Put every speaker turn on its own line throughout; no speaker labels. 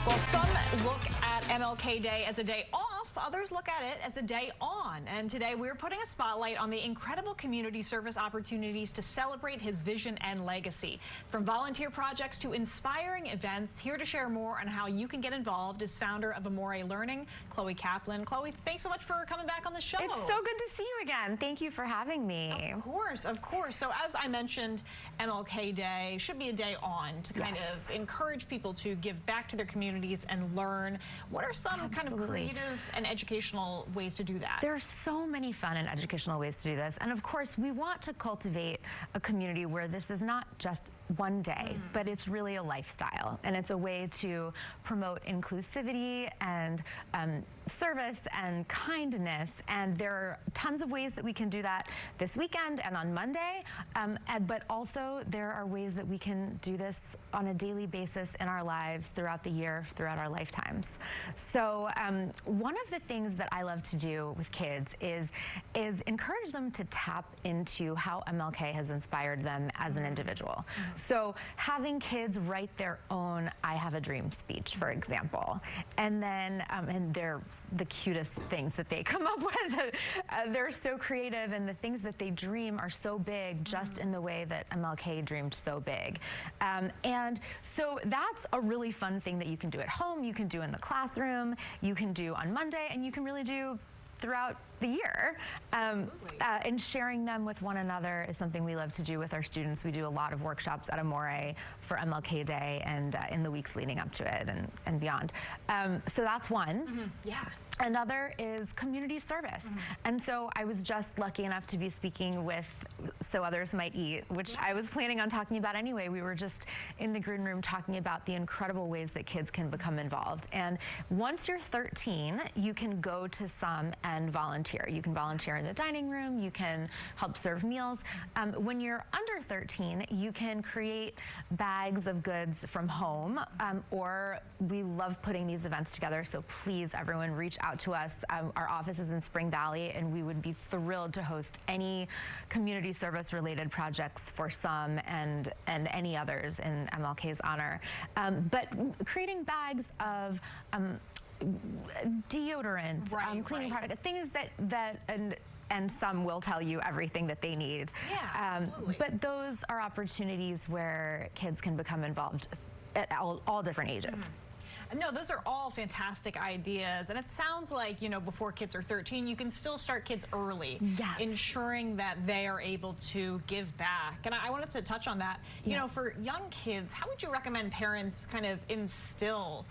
Well, some look at MLK Day as a day off, others look at it as a day on. And today we're putting a spotlight on the incredible community service opportunities to celebrate his vision and legacy. From volunteer projects to inspiring events, here to share more on how you can get involved is founder of Amore Learning, Kaplan. Chloe, thanks so much for coming back on the show.
It's so good to see you again. Thank you for having me.
Of course, of course. So as I mentioned, MLK Day should be a day on to kind of encourage people to give back to their communities and learn. What are some kind of creative and educational ways to do that?
There's so many fun and educational ways to do this. And of course, we want to cultivate a community where this is not just one day, but it's really a lifestyle. And it's a way to promote inclusivity and service and kindness. And there are tons of ways that we can do that this weekend and on Monday. But also there are ways that we can do this on a daily basis in our lives throughout the year, throughout our lifetimes. So one of the things that I love to do with kids is encourage them to tap into how MLK has inspired them as an individual. So having kids write their own I have a dream speech, for example, and then and they're the cutest things that they come up with. They're so creative, and the things that they dream are so big, just in the way that MLK dreamed so big. And so that's a really fun thing that you can do at home, you can do in the classroom, you can do on Monday, and you can really do throughout the year. And sharing them with one another is something we love to do with our students. We do a lot of workshops at Amore for MLK Day and in the weeks leading up to it and beyond. So that's one.
Yeah.
Another is community service. And so I was just lucky enough to be speaking with So Others Might Eat, which I was planning on talking about anyway. We were just in the green room talking about the incredible ways that kids can become involved. And once you're 13, you can go to some and volunteer. You can volunteer in the dining room, you can help serve meals. When you're under 13, you can create bags of goods from home, or we love putting these events together, so please everyone reach out to us. Our office is in Spring Valley, and we would be thrilled to host any community service related projects for some and any others in MLK's honor. But creating bags of deodorant, cleaning product, things that and some will tell you everything that they need.
Yeah, absolutely.
But those are opportunities where kids can become involved at all different ages.
No, those are all fantastic ideas. And it sounds like, you know, before kids are 13, you can still start kids early.
Yes.
Ensuring that they are able to give back. And I wanted to touch on that. You know, for young kids, how would you recommend parents kind of instill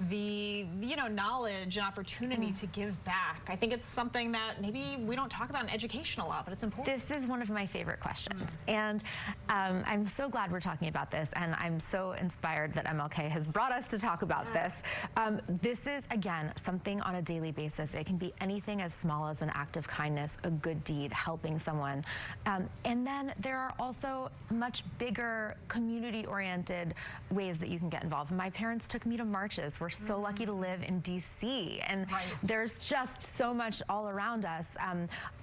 the, you know, knowledge and opportunity to give back? I think it's something that maybe we don't talk about in education a lot, but it's important.
This is one of my favorite questions. And I'm so glad we're talking about this, and I'm so inspired that MLK has brought us to talk about this. This is, again, something on a daily basis. It can be anything as small as an act of kindness, a good deed, helping someone. And then there are also much bigger community-oriented ways that you can get involved. My parents took me to marches. We're so lucky to live in DC, and there's just so much all around us.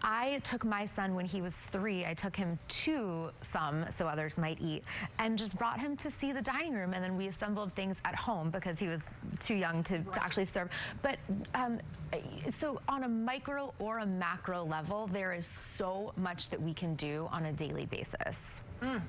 I took my son when he was 3, I took him to some So Others Might Eat, and just brought him to see the dining room, and then we assembled things at home because he was too young to actually serve. But so on a micro or a macro level, there is so much that we can do on a daily basis.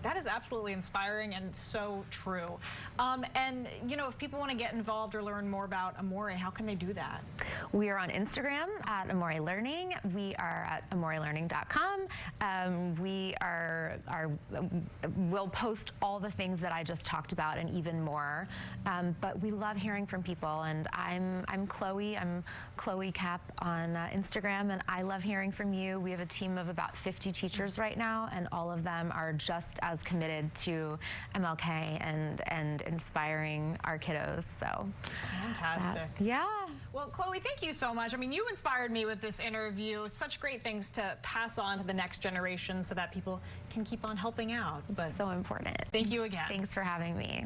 That is absolutely inspiring and so true. And, you know, if people want to get involved or learn more about Amore, how can they do that?
We are on Instagram at Amore Learning. We are at amorelearning.com. We'll post all the things that I just talked about and even more. But we love hearing from people. And I'm Chloe. I'm Chloe Cap on Instagram, and I love hearing from you. We have a team of about 50 teachers right now, and all of them are just as committed to MLK and inspiring our kiddos. So
fantastic.
Yeah.
Well, Chloe, thank you so much. I mean, you inspired me with this interview. Such great things to pass on to the next generation so that people can keep on helping out.
But so important.
Thank you again.
Thanks for having me.